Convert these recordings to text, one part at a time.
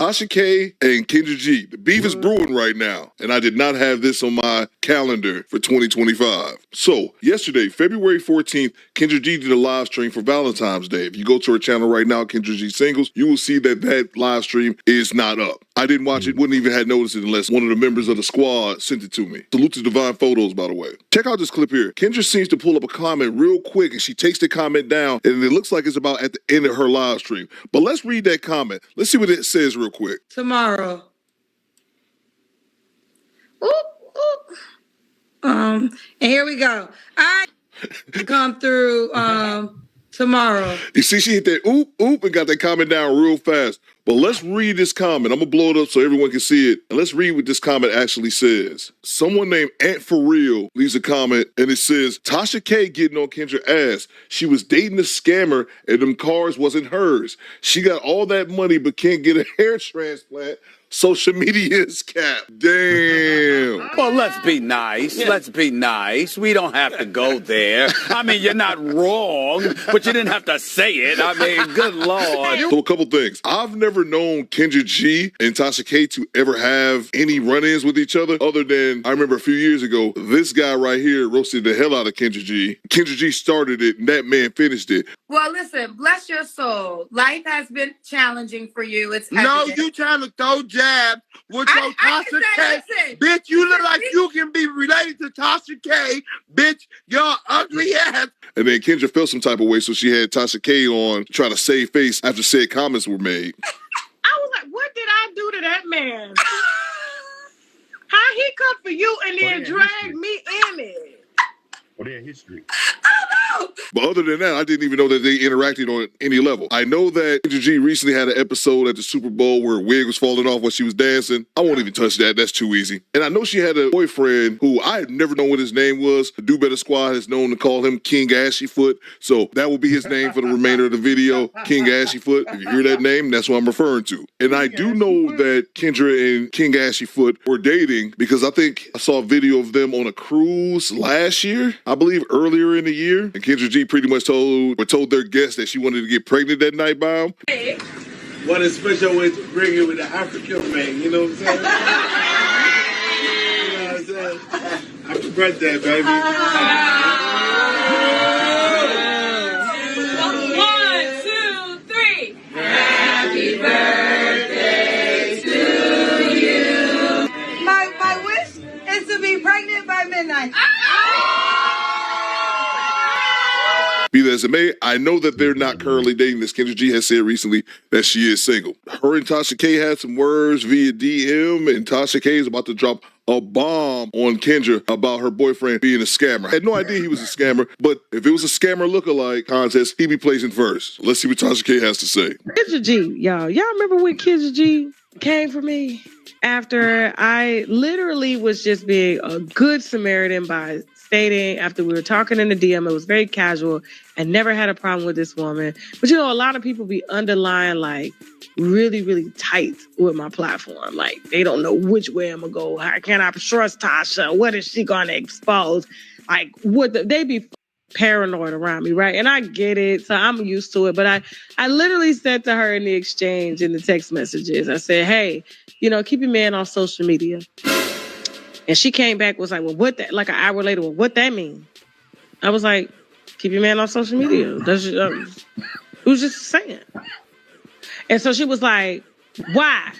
Tasha K and Kendra G. The beef is brewing right now, and I did not have this on my calendar for 2025. So, yesterday, February 14th, Kendra G did a live stream for Valentine's Day. If you go to her channel right now, Kendra G Singles, you will see that live stream is not up. I didn't watch it, wouldn't even have noticed it unless one of the members of the squad sent it to me. Salute to Divine Photos, by the way. Check out this clip here. Kendra seems to pull up a comment real quick, and she takes the comment down, and it looks like it's about at the end of her live stream. But let's read that comment. Let's see what it says real quick. Tomorrow. And here we go. I come through tomorrow. You see, she hit that oop, and got that comment down real fast. But let's read this comment. I'm going to blow it up so everyone can see it. And let's read what this comment actually says. Someone named Ant For Real leaves a comment, and it says, Tasha K getting on Kendra ass. She was dating a scammer, and them cars wasn't hers. She got all that money but can't get a hair transplant. Social media is cap. Damn. Well, let's be nice. Let's be nice. We don't have to go there. I mean, you're not wrong, but you didn't have to say it. I mean, good Lord. So a couple things. I've never known Kendra G and Tasha K to ever have any run-ins with each other than I remember a few years ago, this guy right here roasted the hell out of Kendra G. Kendra G started it, and that man finished it. Well, listen, bless your soul. Life has been challenging for you. It's no, you trying to throw jabs with your Tasha K. Listen, bitch, you look like you can be related to Tasha K. Bitch, your ugly ass. And then Kendra felt some type of way, so she had Tasha K on to try to save face after said comments were made. I was like, what did I do to that man? How he come for you and then drag me in it? What their history? But other than that, I didn't even know that they interacted on any level. I know that Kendra G recently had an episode at the Super Bowl where her wig was falling off when she was dancing. I won't even touch that. That's too easy. And I know she had a boyfriend who I had never known what his name was. The Do Better Squad is known to call him King Ashyfoot. So that will be his name for the remainder of the video, King Ashyfoot. If you hear that name, that's what I'm referring to. And I do know that Kendra and King Ashyfoot were dating because I think I saw a video of them on a cruise last year, I believe earlier in the year. And Kendra G pretty much told their guests that she wanted to get pregnant that night by him. What a special way to bring it with the African man, you know what I'm saying? You know what I'm saying? Happy birthday, baby. 1, 2, 3. Happy birthday to you. My wish is to be pregnant by midnight. Be that as it may, I know that they're not currently dating. This Kendra G has said recently that she is single. Her and Tasha K had some words via DM, and Tasha K is about to drop a bomb on Kendra about her boyfriend being a scammer. I had no idea he was a scammer, but if it was a scammer lookalike contest, he'd be placing first. Let's see what Tasha K has to say. Kendra G, y'all remember when Kendra G came for me after I literally was just being a good Samaritan by stating after we were talking in the DM, it was very casual. I never had a problem with this woman. But you know, a lot of people be underlying like really, really tight with my platform. Like they don't know which way I'm gonna go. How can I trust Tasha? What is she gonna expose? Like they be paranoid around me, right? And I get it, so I'm used to it. But I literally said to her in the exchange in the text messages, I said, hey, keep your man off social media. And she came back, was like, well, what that, like an hour later, well, what that mean? I was like, keep your man off social media. That's it was just saying. And so she was like, why?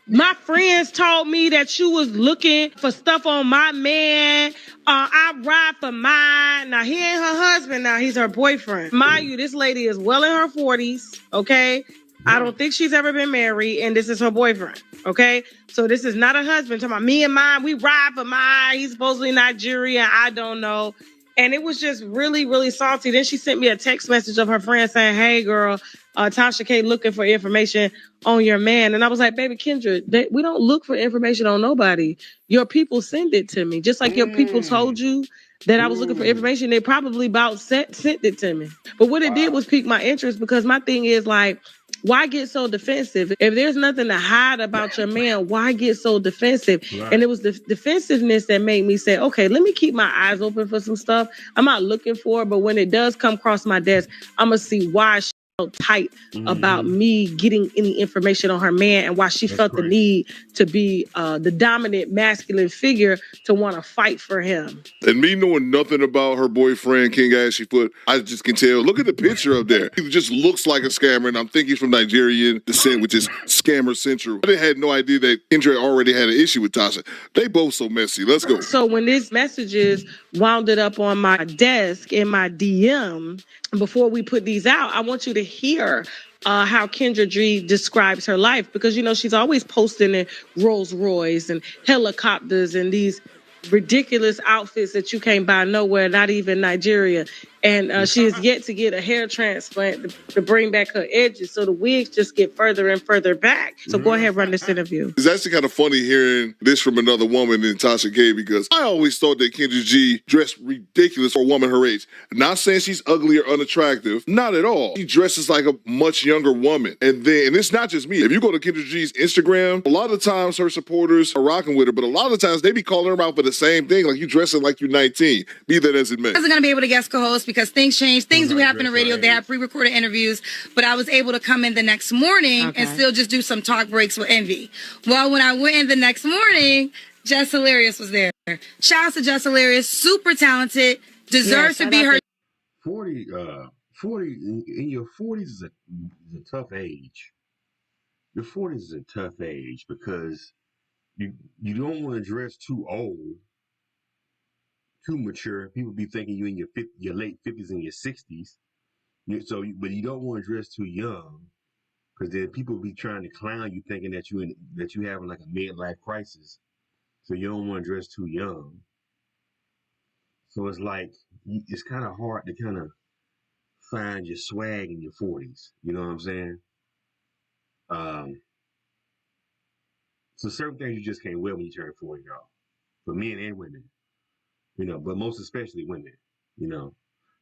My friends told me that you was looking for stuff on my man. I ride for mine. Now, he ain't her husband. Now, he's her boyfriend. Mind you, this lady is well in her 40s, okay? I don't think she's ever been married, and this is her boyfriend, okay? So this is not a husband. Talking about me and mine, we ride for mine. He's supposedly Nigerian. I don't know. And it was just really, really salty. Then she sent me a text message of her friend saying, hey, girl, Tasha K looking for information on your man. And I was like, baby Kendra, we don't look for information on nobody. Your people send it to me. Just like your people told you that I was looking for information, they probably about sent it to me. But what it did was pique my interest because my thing is like, why get so defensive? If there's nothing to hide about your man, why get so defensive? Right. And it was the defensiveness that made me say, okay, let me keep my eyes open for some stuff. I'm not looking for it, but when it does come across my desk, I'm going to see why tight about me getting any information on her man, and why she felt the need to be the dominant masculine figure to want to fight for him. And me knowing nothing about her boyfriend, King Ashley Foot, I just can tell. Look at the picture up there. He just looks like a scammer, and I'm thinking he's from Nigerian descent, which is scammer central. I had no idea that Kendra already had an issue with Tasha. They both so messy. Let's go. So when these messages wound up on my desk in my DM, before we put these out, I want you to hear how Kendra G describes her life, because, you know, she's always posting in Rolls Royce and helicopters and these ridiculous outfits that you can't buy nowhere, not even Nigeria. And she has yet to get a hair transplant to bring back her edges. So the wigs just get further and further back. So go ahead, run this interview. It's actually kind of funny hearing this from another woman than Tasha K, because I always thought that Kendra G dressed ridiculous for a woman her age. Not saying she's ugly or unattractive. Not at all. She dresses like a much younger woman. And it's not just me. If you go to Kendra G's Instagram, a lot of times her supporters are rocking with her, but a lot of times they be calling her out for the same thing. Like, you dressing like you're 19. Be that as it may. I wasn't going to be able to guest co-host because things change. Things do happen in radio. They have pre-recorded interviews, but I was able to come in the next morning and still just do some talk breaks with Envy. Well, when I went in the next morning, Jess Hilarious was there. Shout out to Jess Hilarious, super talented, deserves to be her. 40 in your 40s is a tough age. Your 40s is a tough age because you don't want to dress too old, too mature. People be thinking you in your late 50s and your 60s. But you don't want to dress too young, because then people be trying to clown you, thinking that you having like a midlife crisis. So you don't want to dress too young. So it's like it's kind of hard to kind of find your swag in your 40s. You know what I'm saying? So certain things you just can't wear when you turn 40, y'all. For men and women, you know, but most especially women, you know.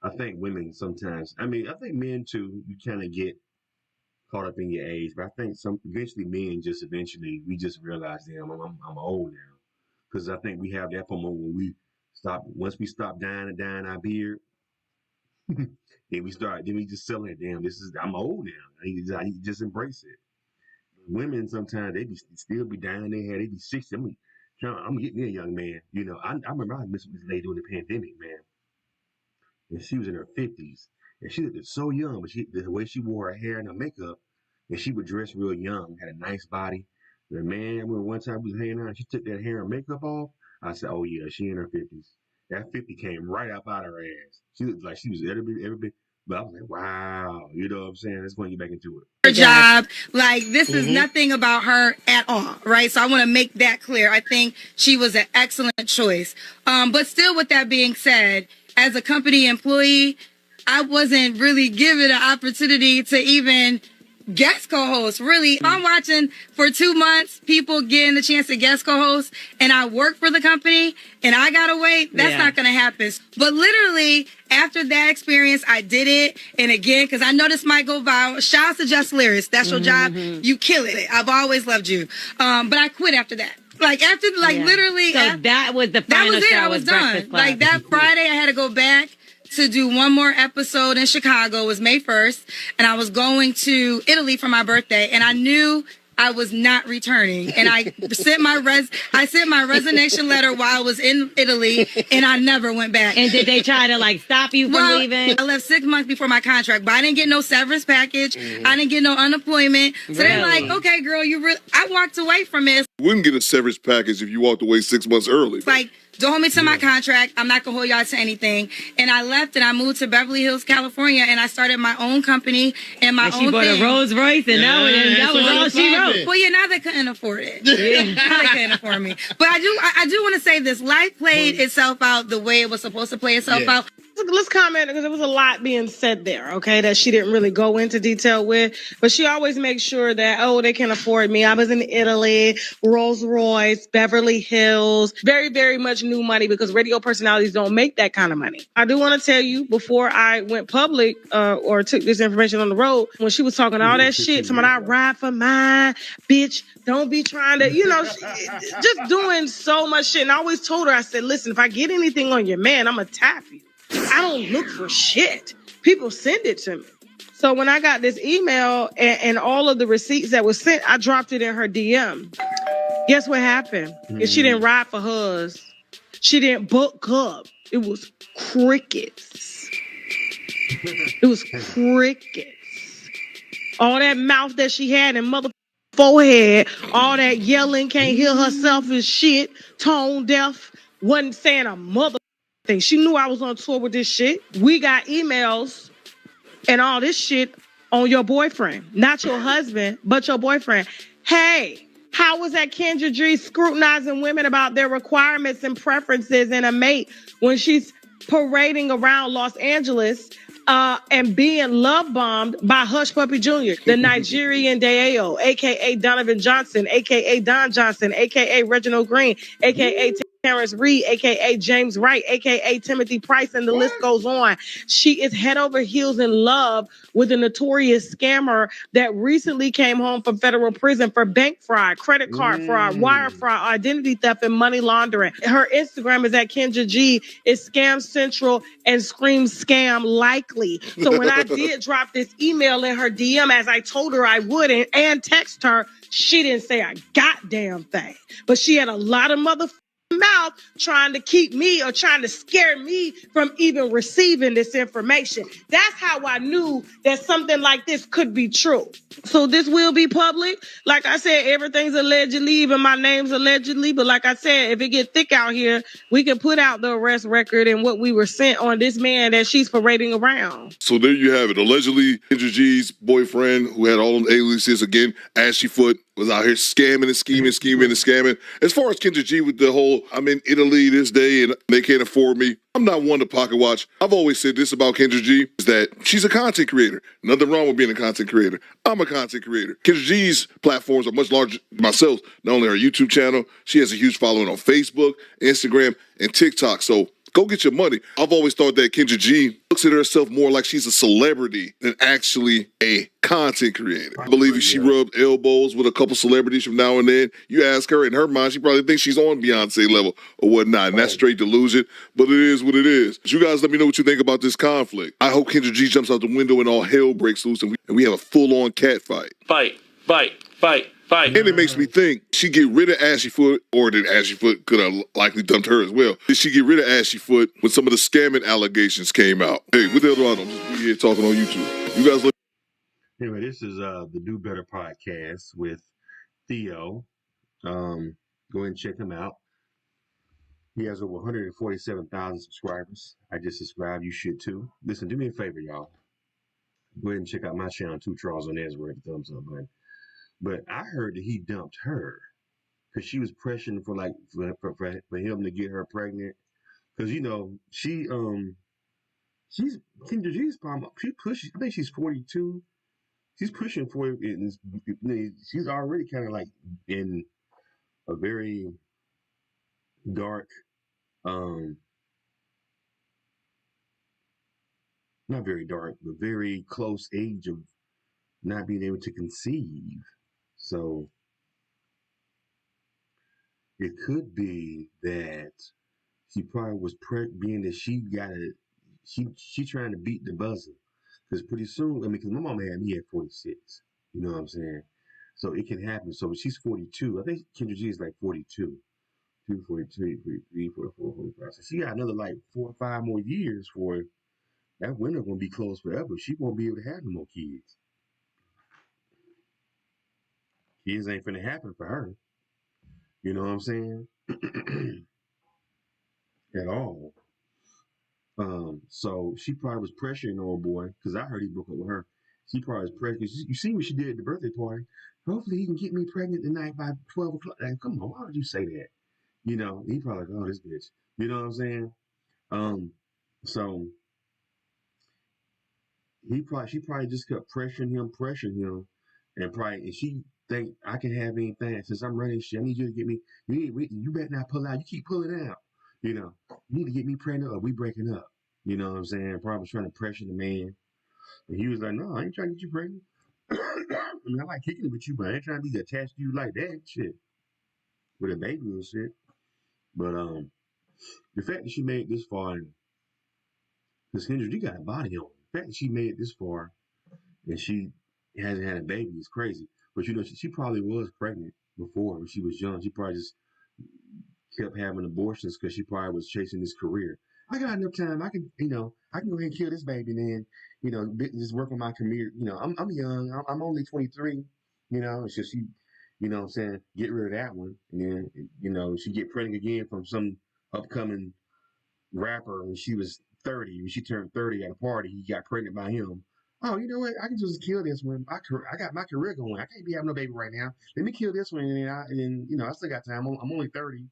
I think women sometimes, I think men too, you kind of get caught up in your age, but I think eventually men we just realize, damn, I'm old now. Because I think we have that moment when once we stop dyeing our beard, then we just sell it, damn, I'm old now. I just embrace it. Women sometimes, they still be dyeing their hair, they be 60. I'm getting me a young man, you know. I remember I was missing this lady during the pandemic, man. And she was in her 50s. And she looked so young, but the way she wore her hair and her makeup, and she would dress real young, had a nice body. The man, when one time we was hanging out, she took that hair and makeup off. I said, oh yeah, she in her 50s. That 50 came right up out of her ass. She looked like she was every bit. But I was like, wow, you know what I'm saying? Let's go and get back into it. Her job, like, this is nothing about her at all, right? So I want to make that clear. I think she was an excellent choice. But still, with that being said, as a company employee, I wasn't really given an opportunity to even guest co-host. Really, if I'm watching for 2 months, people getting the chance to guest co-host, and I work for the company and I gotta wait, that's not gonna happen. But literally, after that experience, I did it. And again, because I know this might go viral, shout out to Just Lyrics. That's your job. You kill it. I've always loved you. But I quit after that. Literally. So that was the final that was it. show. I was done. Like, that Friday, I had to go back to do one more episode in Chicago. It was May 1st, and I was going to Italy for my birthday, and I knew I was not returning. And I sent my resignation letter while I was in Italy, and I never went back. And did they try to stop you from leaving? I left 6 months before my contract, but I didn't get no severance package. I didn't get no unemployment. So they're like, okay, girl, I walked away from it. You wouldn't get a severance package if you walked away 6 months early. It's like, don't hold me to my contract. I'm not going to hold y'all to anything. And I left and I moved to Beverly Hills, California, and I started my own company and my own thing. She bought a Rolls Royce, and that was all she wrote. Well, now they couldn't afford it. Now they couldn't afford me. But I do want to say this. Life played itself out the way it was supposed to play itself out. Let's comment, because there was a lot being said there, okay, that she didn't really go into detail with. But she always makes sure that, they can afford me. I was in Italy, Rolls Royce, Beverly Hills. Very, very much new money, because radio personalities don't make that kind of money. I do want to tell you, before I went public or took this information on the road, when she was talking all that shit, somebody, I ride for mine, bitch, don't be trying to, just doing so much shit. And I always told her, I said, listen, if I get anything on your man, I'm going to tap you. I don't look for shit. People send it to me. So when I got this email and all of the receipts that was sent, I dropped it in her DM. Guess what happened? Is she didn't ride for hers. She didn't book up. It was crickets. It was crickets. All that mouth that she had and mother forehead, all that yelling, can't hear herself and shit, tone deaf, wasn't saying a mother thing. She knew I was on tour with this shit. We got emails and all this shit on your boyfriend, not your husband, but your boyfriend. Hey, how was that Kendra G scrutinizing women about their requirements and preferences in a mate when she's parading around Los Angeles and being love bombed by Hush Puppy Jr., the Nigerian Deo, a.k.a. Donovan Johnson, a.k.a. Don Johnson, a.k.a. Reginald Green, a.k.a. Terrence Reed, a.k.a. James Wright, a.k.a. Timothy Price, and the list goes on. She is head over heels in love with a notorious scammer that recently came home from federal prison for bank fraud, credit card fraud, wire fraud, identity theft, and money laundering. Her Instagram is at Kendra G. It's Scam Central and Scream Scam Likely. So when I did drop this email in her DM, as I told her I would, and text her, she didn't say a goddamn thing. But she had a lot of mouth trying to keep me or trying to scare me from even receiving this information. That's how I knew that something like this could be true. So this will be public. Like I said, everything's allegedly, even my name's allegedly. But like I said, if it get thick out here, we can put out the arrest record and what we were sent on this man that she's parading around. So there you have it. Allegedly, Kendra G's boyfriend, who had all them aliases, again, Ashy Foot, was out here scamming and scheming and scamming. As far as Kendra G with the whole, I'm in Italy this day and they can't afford me, I'm not one to pocket watch. I've always said this about Kendra G, is that she's a content creator. Nothing wrong with being a content creator. I'm a content creator. Kendra G's platforms are much larger than myself. Not only her YouTube channel, she has a huge following on Facebook, Instagram, and TikTok. So go get your money. I've always thought that Kendra G looks at herself more like she's a celebrity than actually a content creator. I believe she rubbed elbows with a couple celebrities from now and then. You ask her, in her mind, she probably thinks she's on Beyonce level or whatnot, and that's straight delusion, but it is what it is. But you guys let me know what you think about this conflict. I hope Kendra G jumps out the window and all hell breaks loose and we have a full-on cat fight. Fight. And it makes me think, she get rid of Ashy Foot, or did Ashy Foot could have likely dumped her as well? Did she get rid of Ashy Foot when some of the scamming allegations came out? Hey, what the hell do I know? I'm just here talking on YouTube. You guys look. Anyway, this is the Do Better podcast with Theo. Go ahead and check him out. He has over 147,000 subscribers. I just subscribed. You should too. Listen, do me a favor, y'all. Go ahead and check out my channel, Two Charles on Ezra, the thumbs up button. But I heard that he dumped her because she was pressuring for him to get her pregnant. Because she's Kendra G's problem. She pushes. I think she's 42. She's pushing 40. She's already kind of like in a very dark, not very dark, but very close age of not being able to conceive. So it could be that she probably was being that she trying to beat the buzzer. Because pretty soon, because my mom had me at 46. You know what I'm saying? So it can happen. So she's 42. I think Kendra G is like 42. 42, 43, 44, 45. So she got another like 4 or 5 more years for that window gonna be closed forever. She won't be able to have no more kids. Kids ain't finna happen for her. You know what I'm saying? At all. So she probably was pressuring old boy, because I heard he broke up with her. She probably was pressuring. You see what she did at the birthday party? Hopefully he can get me pregnant tonight by 12 o'clock. Like, come on, why would you say that? He probably like, oh, this bitch. You know what I'm saying? So she probably just kept pressuring him, and she think I can have anything since I'm running shit. I need you to get me. You better not pull out. You keep pulling out. You need to get me pregnant or we breaking up. You know what I'm saying? Probably was trying to pressure the man, and he was like, "No, I ain't trying to get you pregnant. I mean, I like kicking it with you, but I ain't trying to be attached to you like that shit with a baby and shit." But the fact that she made it this far, because Kendra, you got a body on. The fact that she made it this far and she hasn't had a baby. It's crazy. But she probably was pregnant before when she was young. She probably just kept having abortions because she probably was chasing this career. I got enough time. I can go ahead and kill this baby and then, just work on my career. I'm young. I'm only 23. It's just she, what I'm saying, get rid of that one. And then, she get pregnant again from some upcoming rapper when she was 30. When she turned 30 at a party, he got pregnant by him. Oh, you know what? I can just kill this one. I got my career going. I can't be having no baby right now. Let me kill this one, and then I still got time. I'm only 30.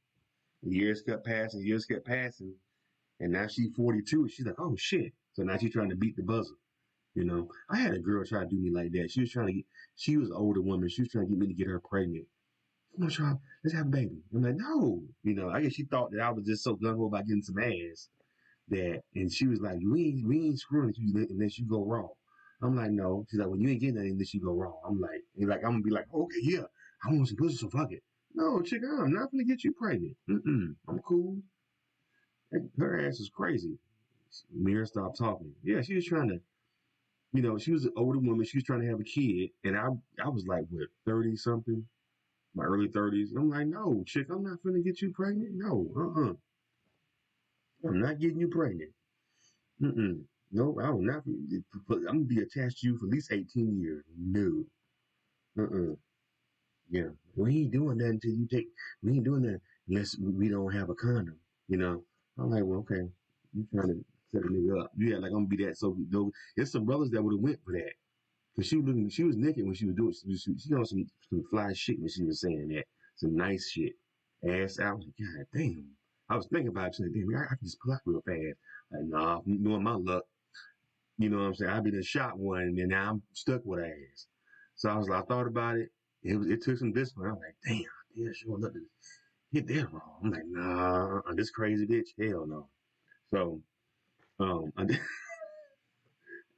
Years kept passing, and now she's 42. And she's like, oh shit. So now she's trying to beat the buzzer. I had a girl try to do me like that. She was an older woman. She was trying to get me to get her pregnant. Come on, Sean, let's have a baby. I'm like, no. I guess she thought that I was just so gung-ho about getting some ass and she was like, we ain't screwing you unless you go wrong. I'm like, no. She's like, well, you ain't getting nothing unless you go wrong. I'm gonna be like, okay, yeah, I want some pussy, so fuck it. No, chick, I'm not gonna get you pregnant. I'm cool. Her ass is crazy. Mira stopped talking. Yeah, she was trying to, she was an older woman. She was trying to have a kid, and I was like, what, 30 something, my early 30s. I'm like, no, chick, I'm not gonna get you pregnant. No, I'm not getting you pregnant. No, I will not. I'm gonna be attached to you for at least 18 years. No. Yeah. We ain't doing that until you take. We ain't doing that unless we don't have a condom. I'm like, well, okay. You trying to set a nigga up? Yeah, like I'm gonna be that. So there's some brothers that would have went for that. Cause she was naked when she was doing. She on some fly shit when she was saying that. Some nice shit. Ass out. God damn. I was thinking about it. Like, damn, I can just pull out real fast. Like, nah, knowing my luck. You know what I'm saying? I've been a shot one, and then now I'm stuck with ass. So I thought about it. It took some discipline. I'm like, damn, sure enough, hit that wrong. I'm like, nah, I'm this crazy bitch. Hell no. So,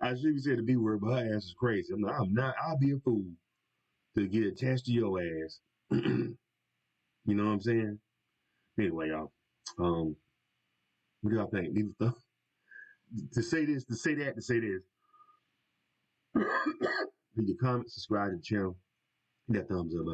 I should have said the B word, but her ass is crazy. I'm not. I'll be a fool to get attached to your ass. You know what I'm saying? Anyway, y'all. What do y'all think? Leave a thumb. To say this, to say that, to say this. Leave your comments, subscribe to the channel, hit that thumbs up button.